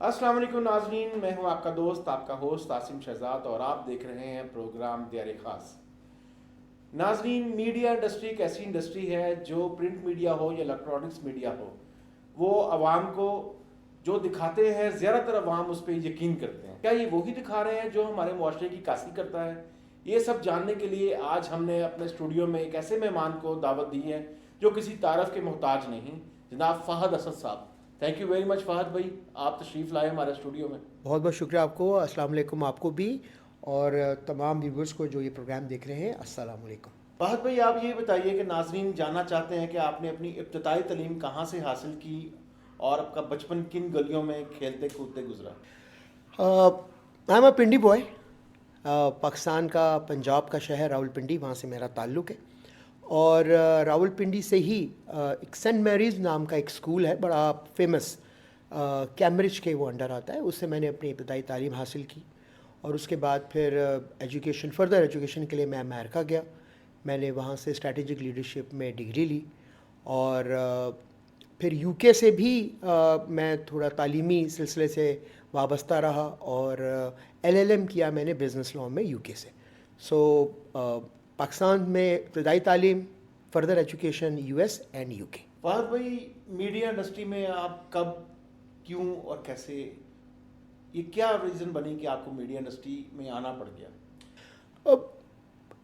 अस्सलाम वालेकुम नाज़रीन, मैं हूं आपका दोस्त, आपका होस्ट आसिम शहजाद और आप देख रहे हैं प्रोग्राम दियारे ख़ास। नाज़रीन, मीडिया इंडस्ट्री एक ऐसी इंडस्ट्री है जो प्रिंट मीडिया हो या इलेक्ट्रॉनिक्स मीडिया हो, वो आवाम को जो दिखाते हैं ज़्यादातर आवाम उस पर यकीन करते हैं। क्या ये वही दिखा रहे हैं जो हमारे मुआशरे की कासी करता है? ये सब जानने के लिए आज हमने अपने स्टूडियो में एक ऐसे मेहमान को दावत दी है जो किसी तारफ़ के मोहताज नहीं, जनाब फ़हद असद साहब। Thank you very much Fahd भाई, आप तशरीफ़ लाए हमारे स्टूडियो में। बहुत बहुत शुक्रिया आपको। अस्सलाम वालेकुम आपको भी और तमाम व्यूवर्स को जो ये प्रोग्राम देख रहे हैं, अस्सलाम वालेकुम। फहद भाई, आप ये बताइए कि नाजरीन जानना चाहते हैं कि आपने अपनी इब्तदाई तालीम कहाँ से हासिल की और आपका बचपन किन गलियों में खेलते कूदते गुजरा। I am a Pindi boy. Pakistan का पंजाब का शहर रावलपिंडी, वहाँ से मेरा ताल्लुक़ है। और रावलपिंडी से ही एक सेंट मैरीज़ नाम का एक स्कूल है, बड़ा फेमस, कैम्ब्रिज के वो अंडर आता है। उससे मैंने अपनी इब्तदाई तालीम हासिल की और उसके बाद फिर एजुकेशन, फर्दर एजुकेशन के लिए मैं अमेरिका गया। मैंने वहाँ से स्ट्रैटेजिक लीडरशिप में डिग्री ली और फिर यूके से भी मैं थोड़ा तालीमी सिलसिले से वाबस्ता रहा और एलएलएम किया मैंने बिज़नेस लॉ में यूके से। सो पाकिस्तान में इब्तदाई तालीम, further education US and UK. Fahad भाई, मीडिया इंडस्ट्री में आप कब, क्यों और कैसे, ये क्या रीज़न बनी कि आपको मीडिया इंडस्ट्री में आना पड़ गया? अब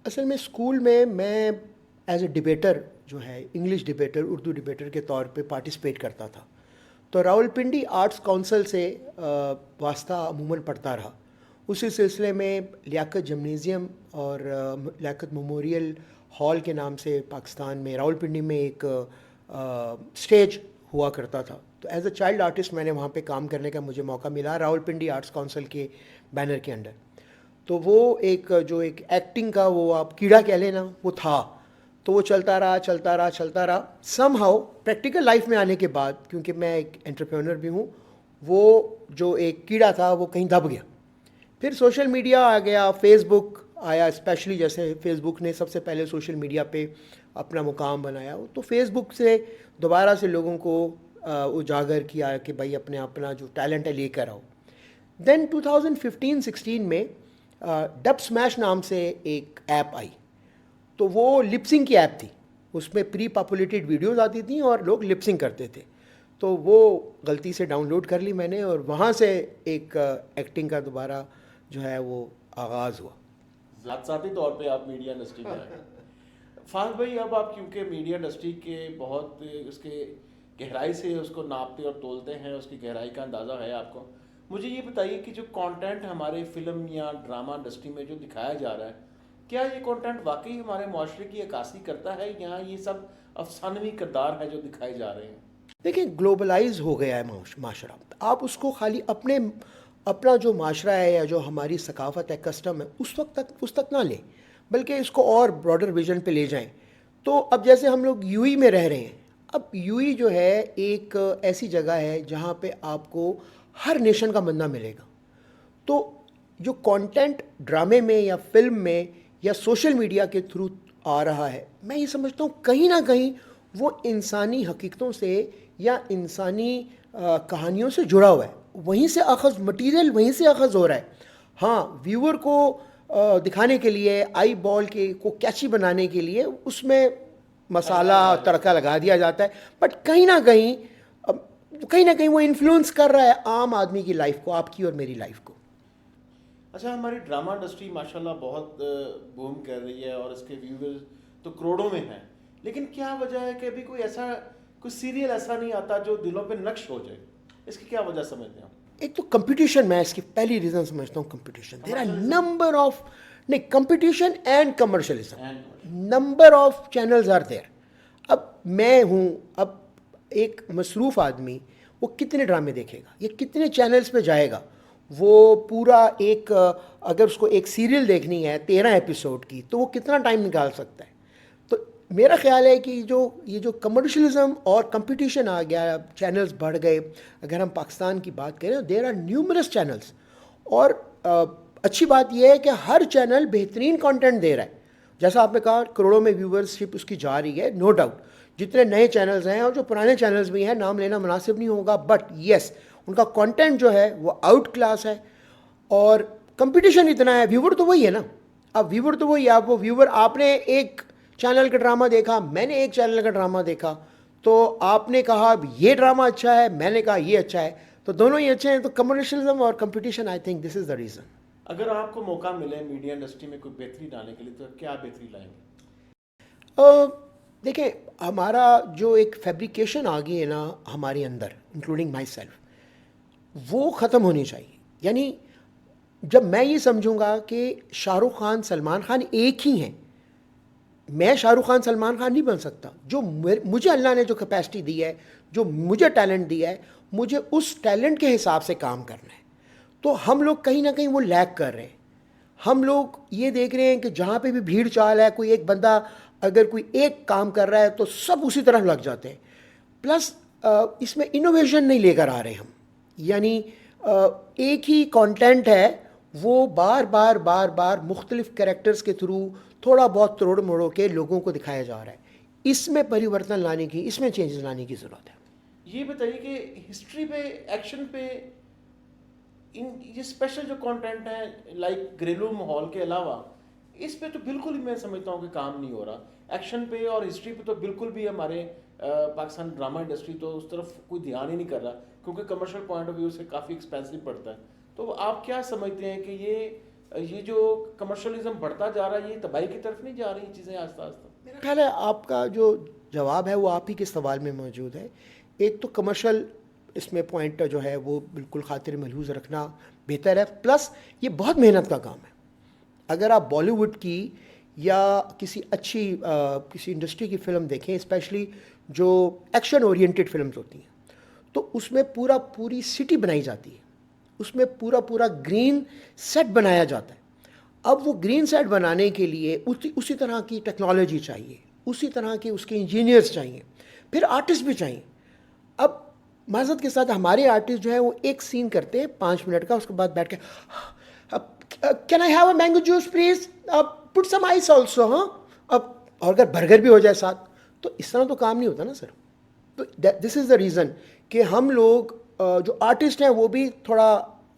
असल में स्कूल में मैं एज ए डिबेटर जो है, इंग्लिश डिबेटर, उर्दू डिबेटर के तौर पे पार्टिसिपेट करता था। तो रावलपिंडी आर्ट्स काउंसिल से वास्ता अमूमन पढ़ता रहा। उसी सिलसिले में लियाकत जिम्नेज़ियम और लियाकत मेमोरियल हॉल के नाम से पाकिस्तान में रावलपिंडी में एक स्टेज हुआ करता था। तो एज अ चाइल्ड आर्टिस्ट मैंने वहाँ पे काम करने का मुझे मौका मिला रावलपिंडी आर्ट्स काउंसिल के बैनर के अंडर। तो वो एक जो एक एक्टिंग का वो आप कीड़ा कह लेना, वो था। तो वो चलता रहा चलता रहा चलता रहा। समहाउ प्रैक्टिकल लाइफ में आने के बाद, क्योंकि मैं एक एंटरप्रेन्योर भी हूँ, वो जो एक कीड़ा था वो कहीं दब गया। फिर सोशल मीडिया आ गया, फेसबुक आया, स्पेशली जैसे फेसबुक ने सबसे पहले सोशल मीडिया पे अपना मुकाम बनाया। तो फेसबुक से दोबारा से लोगों को उजागर किया कि भाई अपने अपना जो टैलेंट है लेकर आओ। देन 2015-16 में डब स्मैश नाम से एक ऐप आई। तो वो लिपसिंग की ऐप थी, उसमें प्री पॉपुलेटेड वीडियोस आती थी और लोग लिपसिंग करते थे। तो वो गलती से डाउनलोड कर ली मैंने और वहाँ से एक एक्टिंग का दोबारा जो है वो आगाज़ हुआ। ज़ाती तौर पे आप मीडिया इंडस्ट्री में आए। फहद भाई, अब आप क्योंकि मीडिया इंडस्ट्री के बहुत उसके गहराई से उसको नापते और तोलते हैं, उसकी गहराई का अंदाज़ा है आपको, मुझे ये बताइए कि जो कंटेंट हमारे फिल्म या ड्रामा इंडस्ट्री में जो दिखाया जा रहा है, क्या ये कंटेंट वाकई हमारे मुआशरे की अक्कासी करता है या ये सब अफसानवी किरदार है जो दिखाए जा रहे हैं? देखिए, ग्लोबलाइज हो गया है माशरा। आप उसको खाली अपना जो माशरा है या जो हमारी सकाफ़त है, कस्टम है, उस तक ना लें, बल्कि इसको और ब्रॉडर विजन पे ले जाएं। तो अब जैसे हम लोग यूई में रह रहे हैं। अब यूई जो है एक ऐसी जगह है जहाँ पे आपको हर नेशन का बंदा मिलेगा। तो जो कंटेंट ड्रामे में या फिल्म में या सोशल मीडिया के थ्रू आ रहा है, मैं ये समझता हूँ कहीं ना कहीं वो इंसानी हकीकतों से या इंसानी कहानियों से जुड़ा हुआ है। वहीं से अखज़ मटीरियल वहीं से अखज़ हो रहा है। हाँ, व्यूअर को दिखाने के लिए, आई बॉल के को कैची बनाने के लिए उसमें मसाला तड़का लगा दिया जाता है, बट कहीं ना कहीं वो इन्फ्लुएंस कर रहा है आम आदमी की लाइफ को, आपकी और मेरी लाइफ को। अच्छा, हमारी ड्रामा इंडस्ट्री माशाल्लाह बहुत बूम कर रही है और इसके व्यूवर्स तो करोड़ों में हैं, लेकिन क्या वजह है कि अभी कोई सीरियल ऐसा नहीं आता जो दिलों पे नक्श हो जाए? इसकी क्या वजह समझते हैं? एक तो कंपटीशन, मैं इसकी पहली रीज़न समझता हूँ competition. There are number of, नहीं, competition and commercialism, number of channels are there. अब मैं हूँ, अब एक मसरूफ़ आदमी वो कितने ड्रामे देखेगा, ये कितने चैनल्स पे जाएगा? वो पूरा एक अगर उसको एक सीरियल देखनी है 13 एपिसोड की, तो वो कितना टाइम निकाल सकता है? तो मेरा ख्याल है कि ये जो कमर्शलिज्म और कंपटीशन आ गया, चैनल्स बढ़ गए। अगर हम पाकिस्तान की बात करें, देयर आर न्यूमरस चैनल्स और अच्छी बात यह है कि हर चैनल बेहतरीन कंटेंट दे रहा है। जैसा आपने कहा, करोड़ों में व्यूवरशिप उसकी जा रही है, नो डाउट। जितने नए चैनल्स हैं और जो पुराने चैनल्स भी हैं, नाम लेना मुनासिब नहीं होगा, बट येस, उनका कंटेंट जो है वो आउट क्लास है और कंपटीशन इतना है। व्यूवर तो वही है ना, अब व्यूवर तो वही है। आप वो व्यूवर, आपने एक चैनल का ड्रामा देखा, मैंने एक चैनल का ड्रामा देखा, तो आपने कहा ये ड्रामा अच्छा है, मैंने कहा ये अच्छा है, तो दोनों ही अच्छे हैं। तो कमर्शियलिज्म और competition, I think this is the reason. अगर आपको मौका मिले मीडिया इंडस्ट्री में कोई बेहतरी लाने के लिए तो क्या बेहतरी लाएंगे? देखिए, हमारा जो एक फैब्रिकेशन आ गई है ना हमारे अंदर, इंक्लूडिंग माई सेल्फ, वो ख़त्म होनी चाहिए। यानी जब मैं ये समझूंगा कि शाहरुख खान सलमान खान एक ही हैं, मैं शाहरुख खान सलमान खान नहीं बन सकता। जो मुझे अल्लाह ने जो कैपेसिटी दी है, जो मुझे टैलेंट दिया है, मुझे उस टैलेंट के हिसाब से काम करना है। तो हम लोग कहीं ना कहीं वो लैग कर रहे हैं। हम लोग ये देख रहे हैं कि जहाँ पे भी भीड़ चाल है, कोई एक बंदा अगर कोई एक काम कर रहा है तो सब उसी तरफ लग जाते हैं। प्लस इसमें इनोवेशन नहीं लेकर आ रहे हम। यानी एक ही कंटेंट है, वो बार बार बार बार मुख्तलिफ कैरेक्टर्स के थ्रू थोड़ा बहुत तोड़ मोड़ों के लोगों को दिखाया जा रहा है। इसमें परिवर्तन लाने की, इसमें चेंजेस लाने की ज़रूरत है। ये बताइए कि हिस्ट्री पे, एक्शन पे, इन ये स्पेशल जो कंटेंट है लाइक घरेलू माहौल के अलावा, इस पे तो बिल्कुल ही मैं समझता हूँ कि काम नहीं हो रहा। एक्शन पे और हिस्ट्री पे तो बिल्कुल भी हमारे पाकिस्तान ड्रामा इंडस्ट्री तो उस तरफ कोई ध्यान ही नहीं कर रहा, क्योंकि कमर्शियल पॉइंट ऑफ व्यू से काफ़ी एक्सपेंसिव पड़ता है। तो आप क्या समझते हैं कि ये जो कमर्शियलिज्म बढ़ता जा रहा है, ये तबाही की तरफ नहीं जा रही चीज़ें आस्ता आस्ता? मेरा ख्याल है आपका जो जवाब है वो आप ही के सवाल में मौजूद है। एक तो कमर्शियल इसमें पॉइंट जो है वो बिल्कुल खातिर मलहूज़ रखना बेहतर है। प्लस ये बहुत मेहनत का काम है। अगर आप बॉलीवुड की या किसी अच्छी किसी इंडस्ट्री की फ़िल्म देखें, स्पेशली जो एक्शन ओरिएंटेड फिल्म्स होती हैं, तो उसमें पूरी सिटी बनाई जाती है, उसमें पूरा ग्रीन सेट बनाया जाता है। अब वो ग्रीन सेट बनाने के लिए उसी तरह की टेक्नोलॉजी चाहिए, उसी तरह के उसके इंजीनियर्स चाहिए, फिर आर्टिस्ट भी चाहिए। अब माज़रत के साथ हमारे आर्टिस्ट जो है वो एक सीन करते हैं 5 मिनट का, उसके बाद बैठ के can I have a mango juice please, put some ice also. हाँ, अब और अगर बर्गर भी हो जाए साथ, तो इस तरह तो काम नहीं होता ना सर। तो दिस इज़ द रीज़न कि हम लोग जो आर्टिस्ट हैं वो भी थोड़ा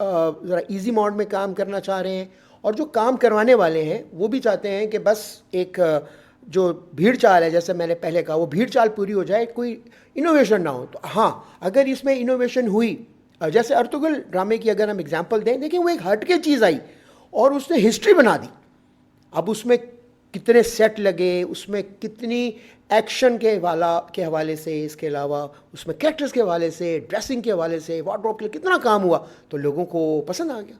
ज़रा इजी मोड में काम करना चाह रहे हैं, और जो काम करवाने वाले हैं वो भी चाहते हैं कि बस एक जो भीड़ चाल है, जैसे मैंने पहले कहा, वो भीड़ चाल पूरी हो जाए, कोई इनोवेशन ना हो। तो हाँ, अगर इसमें इनोवेशन हुई, जैसे अर्तुगल ड्रामे की अगर हम एग्जांपल दें, देखिए वो एक हट के चीज़ आई और उसने हिस्ट्री बना दी। अब उसमें कितने सेट लगे, उसमें कितनी एक्शन के हवाले से, इसके अलावा उसमें कैरेक्टर्स के हवाले से, ड्रेसिंग के हवाले से, वार्डरोब के लिए कितना काम हुआ, तो लोगों को पसंद आ गया।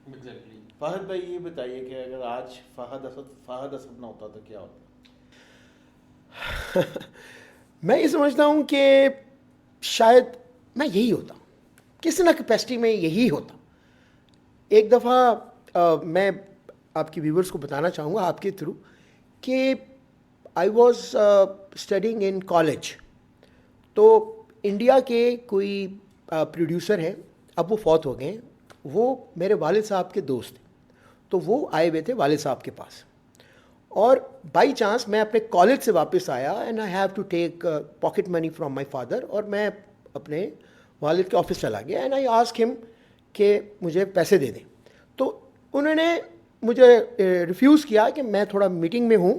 एग्जैक्टली। फहद भाई ये बताइए कि अगर आज फहद असद ना होता तो क्या होता? मैं ये समझता हूँ कि शायद मैं यही होता, किसी ना कैपेसिटी में यही होता। एक दफ़ा मैं आपकी व्यूवर्स को बताना चाहूँगा आपके थ्रू कि I was studying in college. तो इंडिया के कोई प्रोड्यूसर हैं, अब वो फौत हो गए, वो मेरे वालिद साहब के दोस्त थे। तो वो आए हुए थे वालिद साहब के पास, और बाई चांस मैं अपने कॉलेज से वापस आया and I have to take pocket money from my father, और मैं अपने वालिद के ऑफिस चला गया एंड आई आस्क हिम कि मुझे पैसे दे दें। तो उन्होंने मुझे रिफ्यूज़ किया कि मैं थोड़ा मीटिंग में हूँ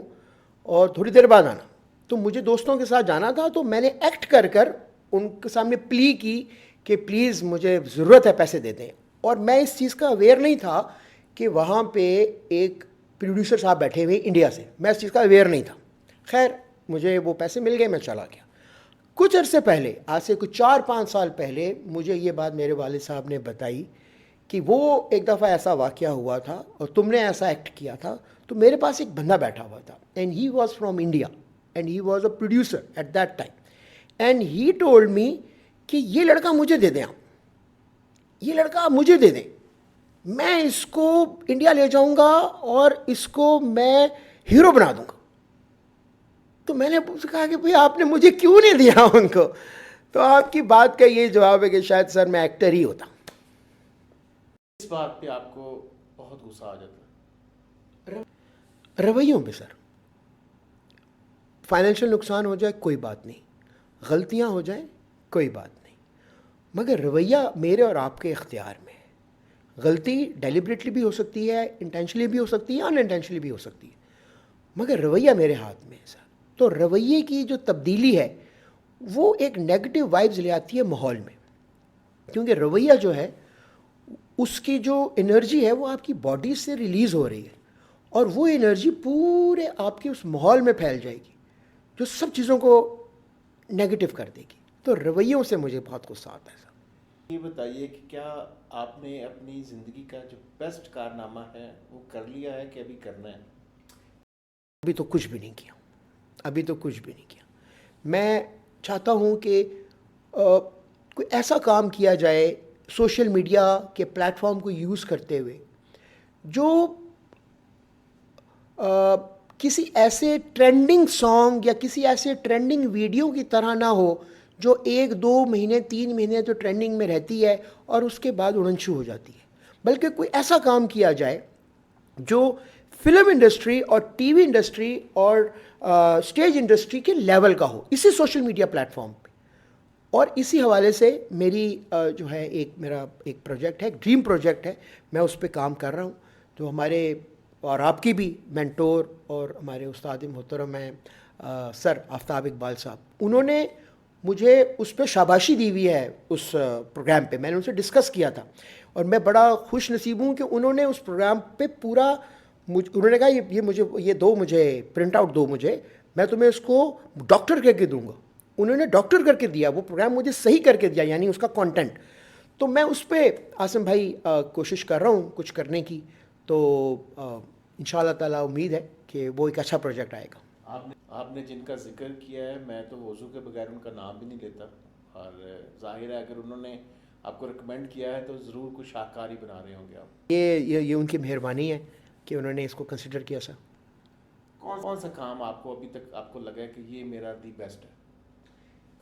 और थोड़ी देर बाद आना। तो मुझे दोस्तों के साथ जाना था, तो मैंने एक्ट कर कर उनके सामने प्ली की कि प्लीज़ मुझे ज़रूरत है, पैसे दे दें। और मैं इस चीज़ का अवेयर नहीं था कि वहाँ पे एक प्रोड्यूसर साहब बैठे हुए इंडिया से, मैं इस चीज़ का अवेयर नहीं था। खैर मुझे वो पैसे मिल गए, मैं चला गया। कुछ अरसे पहले, आज से कुछ 4-5 साल पहले, मुझे ये बात मेरे वालिद साहब ने बताई कि वो एक दफ़ा ऐसा वाक़या हुआ था और तुमने ऐसा एक्ट किया था। तो मेरे पास एक बंदा बैठा हुआ था and he was from India and he was a producer at that time and he told me कि ये लड़का मुझे दे दें, आप ये लड़का मुझे दे दें, मैं इसको इंडिया ले जाऊंगा और इसको मैं हीरो बना दूंगा। तो मैंने कहा कि भाई आपने मुझे क्यों नहीं दिया उनको? तो आपकी बात का ये जवाब है कि शायद सर मैं एक्टर ही होता। इस बात पे आपको बहुत गुस्सा आ जाता है? रवैयों पे सर। फाइनेंशियल नुकसान हो जाए कोई बात नहीं, गलतियां हो जाए कोई बात नहीं, मगर रवैया मेरे और आपके इख्तियार में है। गलती डेलिबरेटली भी हो सकती है, इंटेंशनली भी हो सकती है, अनइंटेंशनली भी हो सकती है, मगर रवैया मेरे हाथ में है सर। तो रवैये की जो तब्दीली है वो एक नेगेटिव वाइब्स ले आती है माहौल में, क्योंकि रवैया जो है उसकी जो एनर्जी है वो आपकी बॉडी से रिलीज़ हो रही है और वो एनर्जी पूरे आपके उस माहौल में फैल जाएगी जो सब चीज़ों को नेगेटिव कर देगी। तो रवैयों से मुझे बहुत गुस्सा आता है सर। ये बताइए कि क्या आपने अपनी ज़िंदगी का जो बेस्ट कारनामा है वो कर लिया है कि अभी करना है? अभी तो कुछ भी नहीं किया, अभी तो कुछ भी नहीं किया। मैं चाहता हूँ कि कोई ऐसा काम किया जाए सोशल मीडिया के प्लेटफॉर्म को यूज़ करते हुए जो किसी ऐसे ट्रेंडिंग सॉन्ग या किसी ऐसे ट्रेंडिंग वीडियो की तरह ना हो जो 1-2 महीने 3 महीने तो ट्रेंडिंग में रहती है और उसके बाद उड़नछू हो जाती है, बल्कि कोई ऐसा काम किया जाए जो फिल्म इंडस्ट्री और टीवी इंडस्ट्री और स्टेज इंडस्ट्री के लेवल का हो इसी सोशल मीडिया प्लेटफॉर्म पे। और इसी हवाले से मेरी जो है मेरा एक प्रोजेक्ट है, ड्रीम प्रोजेक्ट है, मैं उस पर काम कर रहा हूँ। तो हमारे और आपकी भी मेंटोर और हमारे उस्ताद मोहतरम हैं सर आफ्ताब इकबाल साहब, उन्होंने मुझे उस पर शाबाशी दी हुई है उस प्रोग्राम पे। मैंने उनसे डिस्कस किया था और मैं बड़ा खुश नसीब हूँ कि उन्होंने उस प्रोग्राम पे पूरा उन्होंने कहा ये दो मुझे प्रिंट आउट दो मुझे, मैं तुम्हें इसको डॉक्टर करके दूंगा। उन्होंने डॉक्टर करके दिया, वो प्रोग्राम मुझे सही करके दिया, यानी उसका कंटेंट। तो मैं उस पर आसिम भाई कोशिश कर रहा हूँ कुछ करने की। तो इंशाअल्लाह ताला उम्मीद है कि वो एक अच्छा प्रोजेक्ट आएगा। आपने जिनका जिक्र किया है मैं तो वज़ू के बगैर उनका नाम भी नहीं लेता, और जाहिर है अगर उन्होंने आपको रिकमेंड किया है तो ज़रूर कुछ शाहकार ही बना रहे होंगे आप। ये उनकी मेहरबानी है कि उन्होंने इसको कंसिडर किया सर। कौन कौन सा काम आपको अभी तक आपको लगा है कि ये मेरा दी बेस्ट है?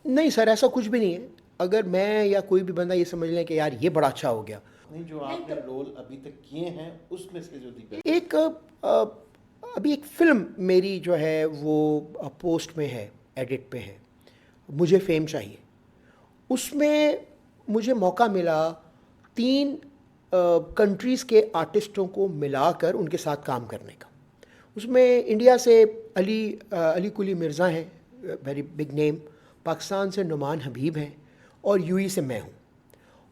नहीं सर, ऐसा कुछ भी नहीं है। अगर मैं या कोई भी बंदा ये समझ लें कि यार ये बड़ा अच्छा हो गया, नहीं, जो आपने रोल अभी तक किए हैं उसमें से जो दी बेस्ट। एक अभी एक फ़िल्म मेरी जो है वो पोस्ट में है, एडिट पे है, मुझे फेम चाहिए। उसमें मुझे मौका मिला 3 कंट्रीज़ के आर्टिस्टों को मिलाकर उनके साथ काम करने का। उसमें इंडिया से अली कुली मिर्ज़ा हैं, वेरी बिग नेम, पाकिस्तान से नुमान हबीब हैं और यूएई से मैं हूँ।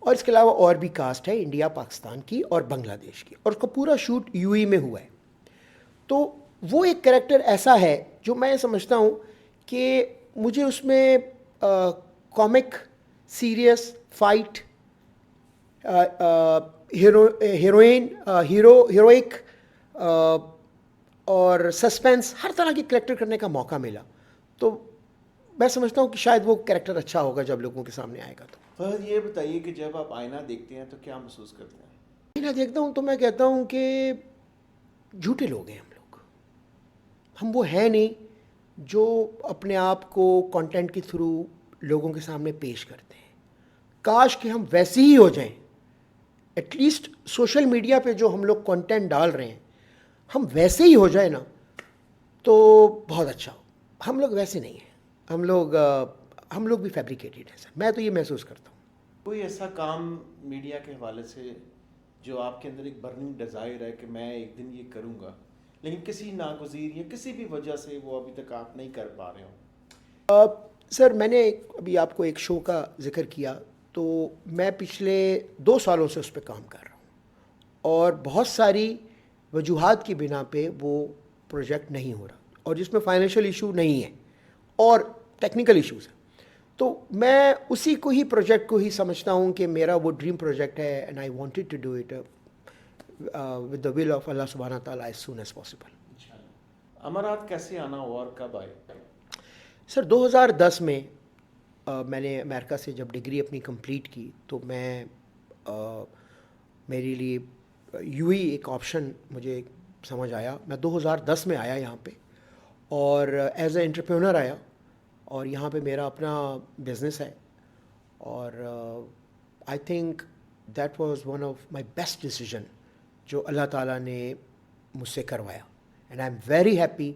और इसके अलावा और भी कास्ट है इंडिया, पाकिस्तान की और बांग्लादेश की, और उसका पूरा शूट यूएई में हुआ है। तो वो एक कैरेक्टर ऐसा है जो मैं समझता हूँ कि मुझे उसमें comic, serious, fight, heroine, heroic और सस्पेंस, हर तरह की कैरेक्टर करने का मौका मिला। तो मैं समझता हूँ कि शायद वो कैरेक्टर अच्छा होगा जब लोगों के सामने आएगा। तो फहद, ये बताइए कि जब आप आईना देखते हैं तो क्या महसूस करते हैं? मैं देखता हूँ तो मैं कहता हूँ कि झूठे लोग हैं हम वो हैं नहीं जो अपने आप को कंटेंट के थ्रू लोगों के सामने पेश करते हैं। काश कि हम वैसे ही हो जाएं, एटलीस्ट सोशल मीडिया पे जो हम लोग कंटेंट डाल रहे हैं हम वैसे ही हो जाए ना तो बहुत अच्छा हो। हम लोग वैसे नहीं हैं, हम लोग भी फैब्रिकेटेड हैं सर। मैं तो ये महसूस करता हूँ। कोई ऐसा काम मीडिया के हवाले से जो आपके अंदर एक बर्निंग डिज़ायर है कि मैं एक दिन ये करूँगा, लेकिन किसी नागुज़ीर या किसी भी वजह से वो अभी तक आप नहीं कर पा रहे हो? सर मैंने अभी आपको एक शो का जिक्र किया, तो मैं पिछले 2 सालों से उस पर काम कर रहा हूँ और बहुत सारी वजूहात की बिना पे वो प्रोजेक्ट नहीं हो रहा, और जिसमें फाइनेंशियल इशू नहीं है और टेक्निकल इश्यूज़ हैं। तो मैं उसी को ही प्रोजेक्ट को ही समझता हूँ कि मेरा वो ड्रीम प्रोजेक्ट है, and I wanted to do it with the will of Allah सुब्हानहू तआला एज सून एज पॉसिबल। अमारात कैसे आना हुआ और कब आए? सर 2010 में मैंने अमेरिका से जब डिग्री अपनी कंप्लीट की तो मैं मेरे लिए यूएई एक ऑप्शन मुझे समझ आया। मैं 2010 में आया यहाँ पे और एज ए एंटरप्रेन्योर आया, और यहाँ पे मेरा अपना बिज़नेस है, और I think that was one of my best decision जो अल्लाह ताला ने मुझसे करवाया। And I am very happy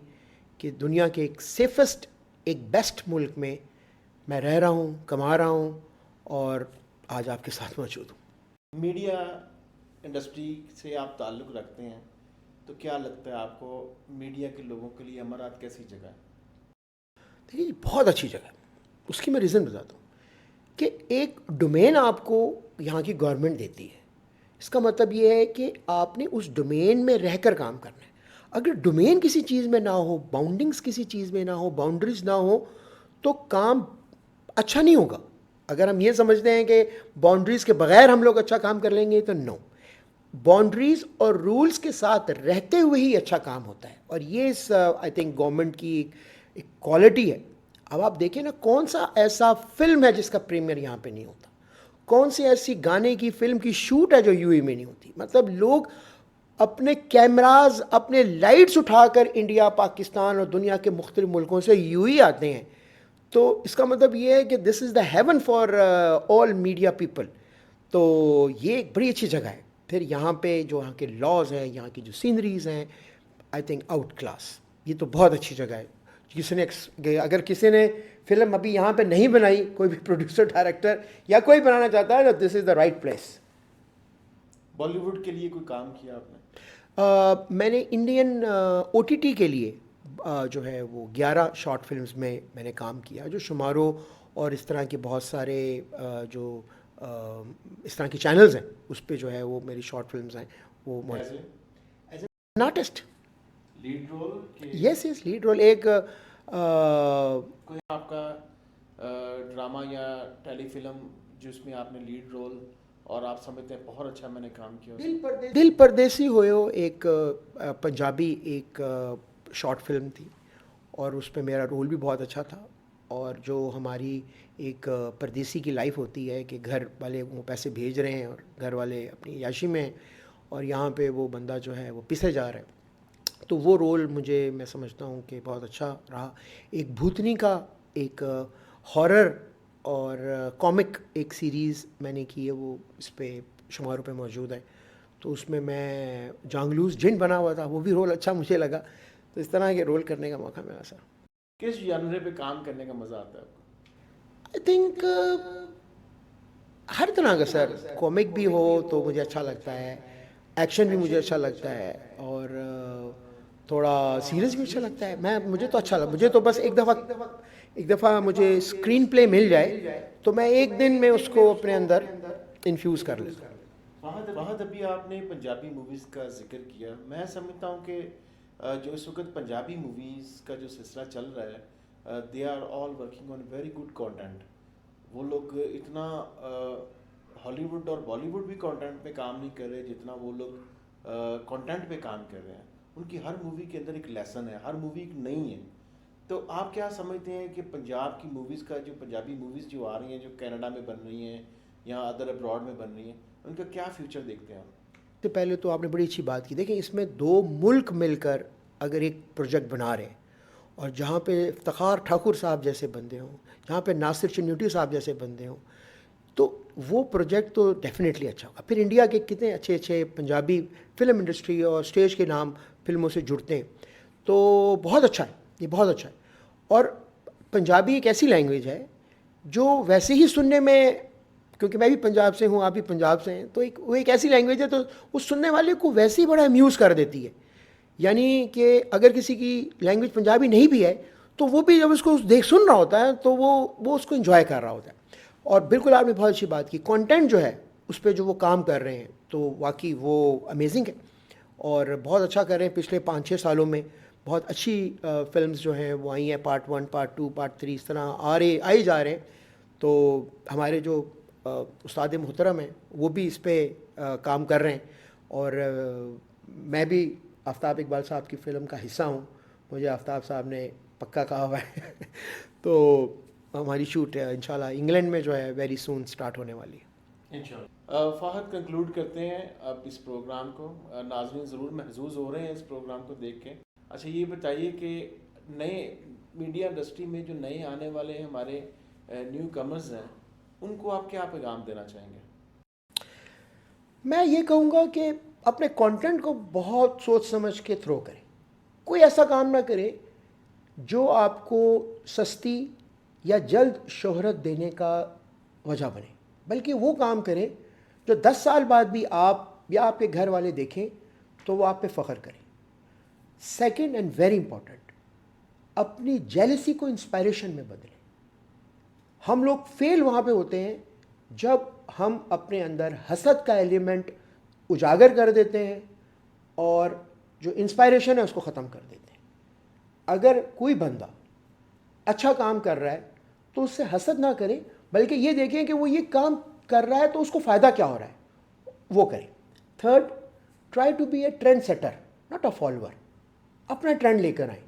कि दुनिया के एक सेफेस्ट, एक बेस्ट मुल्क में मैं रह रहा हूँ, कमा रहा हूँ और आज आपके साथ मौजूद हूँ। मीडिया इंडस्ट्री से आप ताल्लुक़ रखते हैं, तो क्या लगता है आपको मीडिया के लोगों के लिए अमारात कैसी जगह है? देखिए ये बहुत अच्छी जगह है। उसकी मैं रीज़न बताता हूँ कि एक डोमेन आपको यहाँ की गवर्नमेंट देती है। इसका मतलब ये है कि आपने उस डोमेन में रहकर काम करना है। अगर डोमेन किसी चीज़ में ना हो, बाउंडिंग्स किसी चीज़ में ना हो, बाउंड्रीज ना हो, तो काम अच्छा नहीं होगा। अगर हम ये समझते हैं कि बाउंड्रीज़ के बगैर हम लोग अच्छा काम कर लेंगे, तो नो, बाउंड्रीज़ और रूल्स के साथ रहते हुए ही अच्छा काम होता है। और ये इस आई थिंक गवर्नमेंट की एक क्वालिटी है। अब आप देखिए ना, कौन सा ऐसा फिल्म है जिसका प्रीमियर यहाँ पे नहीं होता, कौन सी ऐसी गाने की फिल्म की शूट है जो यूएई में नहीं होती। मतलब लोग अपने कैमराज, अपने लाइट्स उठाकर इंडिया, पाकिस्तान और दुनिया के मुख्तलिफ मुल्कों से यूएई आते हैं। तो इसका मतलब ये है कि this is the haven for all media people. तो ये एक बड़ी अच्छी जगह है। फिर यहाँ पे जो यहाँ के लॉज हैं, यहाँ की जो सीनरीज हैं, आई थिंक आउट क्लास। ये तो बहुत अच्छी जगह है। अगर किसी ने फिल्म अभी यहाँ पे नहीं बनाई, कोई भी प्रोड्यूसर, डायरेक्टर या कोई बनाना चाहता है, तो this is the right place. Bollywood के लिए कोई काम किया आपने? मैंने इंडियन ओटीटी के लिए जो है वो 11 शॉर्ट फिल्म्स में मैंने काम किया, जो शुमारो और इस तरह के बहुत सारे जो इस तरह के चैनल्स हैं, उस पे जो है वो मेरी शॉर्ट फिल्म्स हैं। वो as an artist, lead role के? Yes yes, lead role. एक कोई आपका ड्रामा या टेलीफिल्म जिसमें आपने लीड रोल और आप समझते हैं बहुत अच्छा मैंने काम किया? दिल परदेसी होयो, एक पंजाबी एक शॉर्ट फिल्म थी, और उस पे मेरा रोल भी बहुत अच्छा था। और जो हमारी एक परदेसी की लाइफ होती है कि घर वाले वो पैसे भेज रहे हैं और घर वाले अपनी याशी में हैं, और यहाँ पे वो बंदा जो है वो पिसे जा रहा है, तो वो रोल मुझे, मैं समझता हूँ कि बहुत अच्छा रहा। एक भूतनी का एक हॉरर और कॉमिक एक सीरीज़ मैंने की है, वो इस पे शुमारों पे मौजूद है। तो उसमें मैं जांगलूस जिन बना हुआ था, वो भी रोल अच्छा मुझे लगा। तो इस तरह के रोल करने का मौका मिला सर। किस जानरे पे काम करने का मज़ा आता है आपको? आई थिंक हर तरह का सर। कॉमिक भी हो तो मुझे अच्छा लगता है, एक्शन भी मुझे अच्छा लगता है, और थोड़ा सीरियस भी अच्छा लगता है। मुझे तो अच्छा लगा। मुझे तो बस एक दफ़ा मुझे स्क्रीन प्ले मिल जाए तो मैं एक दिन में उसको अपने अंदर इन्फ्यूज़ कर लेता हूँ। वहाँ अभी आपने पंजाबी मूवीज़ का जिक्र किया। मैं समझता हूँ कि जो इस वक्त पंजाबी मूवीज़ का जो सिलसिला चल रहा है, they are all working on very good content. वो लोग इतना हॉलीवुड और बॉलीवुड भी कंटेंट पे काम नहीं कर रहे जितना वो लोग कंटेंट पे काम कर रहे हैं। उनकी हर मूवी के अंदर एक लेसन है, हर मूवी एक नई है। तो आप क्या समझते हैं कि पंजाब की मूवीज़ का, जो पंजाबी मूवीज़ जो आ रही हैं, जो कनाडा में बन रही हैं या अदर अब्रॉड में बन रही हैं, उनका क्या फ्यूचर देखते हैं आप? तो पहले तो आपने बड़ी अच्छी बात की। देखिए, इसमें दो मुल्क मिलकर अगर एक प्रोजेक्ट बना रहे हैं, और जहाँ पे इफ्तिखार ठाकुर साहब जैसे बंदे हों, जहाँ पे नासिर चिन्यूटी साहब जैसे बंदे हों, तो वो प्रोजेक्ट तो डेफिनेटली अच्छा होगा। फिर इंडिया के कितने अच्छे अच्छे पंजाबी फिल्म इंडस्ट्री और स्टेज के नाम फिल्मों से जुड़ते हैं, तो बहुत अच्छा है, ये बहुत अच्छा है। और पंजाबी एक ऐसी लैंग्वेज है जो वैसे ही सुनने में, क्योंकि मैं भी पंजाब से हूँ, आप भी पंजाब से हैं, तो वो एक ऐसी लैंग्वेज है तो उस सुनने वाले को वैसे ही बड़ा अम्यूज़ कर देती है। यानी कि अगर किसी की लैंग्वेज पंजाबी नहीं भी है, तो वो भी जब उसको सुन रहा होता है तो वो उसको इन्जॉय कर रहा होता है। और बिल्कुल आपने बहुत अच्छी बात की, कंटेंट जो है उस पर जो वो काम कर रहे हैं, तो वाकई वो अमेजिंग है और बहुत अच्छा कर रहे हैं। पिछले 5-6 सालों में बहुत अच्छी फिल्म्स जो हैं वो आई हैं, पार्ट 1, पार्ट 2, पार्ट 3, इस तरह आए जा रहे हैं। तो हमारे जो उस्ताद मोहतरम हैं वो भी इस पर काम कर रहे हैं, और मैं भी आफ्ताब इकबाल साहब की फ़िल्म का हिस्सा हूँ। मुझे आफ्ताब साहब ने पक्का कहा हुआ है तो हमारी शूट इंशाल्लाह इंग्लैंड में जो है वेरी सून स्टार्ट होने वाली है इंशाल्लाह। फ़हद, कंक्लूड करते हैं अब इस प्रोग्राम को। नाज़रीन ज़रूर महसूस हो रहे हैं इस प्रोग्राम को देख के। अच्छा, ये बताइए कि नए मीडिया इंडस्ट्री में जो नए आने वाले हमारे न्यू कमर्स हैं, उनको आप क्या पैगाम देना चाहेंगे? मैं ये कहूँगा कि अपने कंटेंट को बहुत सोच समझ के थ्रो करें। कोई ऐसा काम ना करे जो आपको सस्ती या जल्द शोहरत देने का वजह बने। बल्कि वो काम करें जो 10 साल बाद भी आप या आपके घर वाले देखें तो वो आप पे फ़ख्र करें। सेकंड एंड वेरी इंपॉर्टेंट, अपनी जेलसी को इंस्पायरेशन में बदलें। हम लोग फेल वहाँ पे होते हैं जब हम अपने अंदर हसद का एलिमेंट उजागर कर देते हैं और जो इंस्पायरेशन है उसको ख़त्म कर देते हैं। अगर कोई बंदा अच्छा काम कर रहा है तो उससे हसद ना करें, बल्कि ये देखें कि वो ये काम कर रहा है तो उसको फ़ायदा क्या हो रहा है, वो करें। Third, try to be a trend setter not a follower. अपना ट्रेंड लेकर आएँ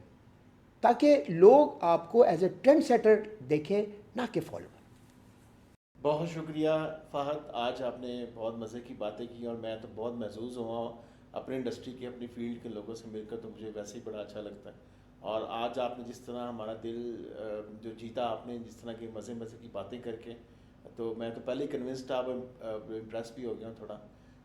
ताकि लोग आपको एज ए ट्रेंड सेटर देखें, ना कि फॉलोअर। बहुत शुक्रिया फ़हद, आज आपने बहुत मज़े की बातें की और मैं तो बहुत महसूस हुआ हूँ अपनी इंडस्ट्री के, अपनी फील्ड के लोगों से मिलकर, तो मुझे वैसे ही बड़ा अच्छा लगता है। और आज आपने जिस तरह हमारा दिल जो जीता आपने, जिस तरह की मज़े मज़े की बातें करके, तो मैं तो पहले ही कन्विंस्ड था, अब इम्प्रेस भी हो गया हूँ थोड़ा।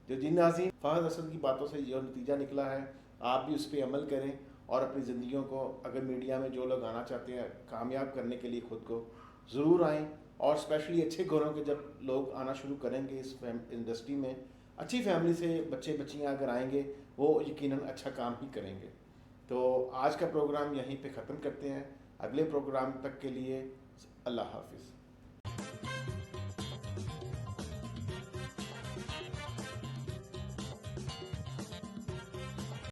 जो जी नाज़रीन, फ़हद असद की बातों से जो नतीजा निकला है, आप भी उस पर अमल करें और अपनी ज़िंदगियों को, अगर मीडिया में जो लोग आना चाहते हैं कामयाब करने के लिए ख़ुद को, ज़रूर आएँ। और स्पेशली अच्छे घरों के जब लोग आना शुरू करेंगे इस इंडस्ट्री में, अच्छी फैमिली से बच्चे बच्चियां अगर आएंगे, वो यकीनन अच्छा काम ही करेंगे। तो आज का प्रोग्राम यहीं पे ख़त्म करते हैं। अगले प्रोग्राम तक के लिए अल्लाह हाफिज़।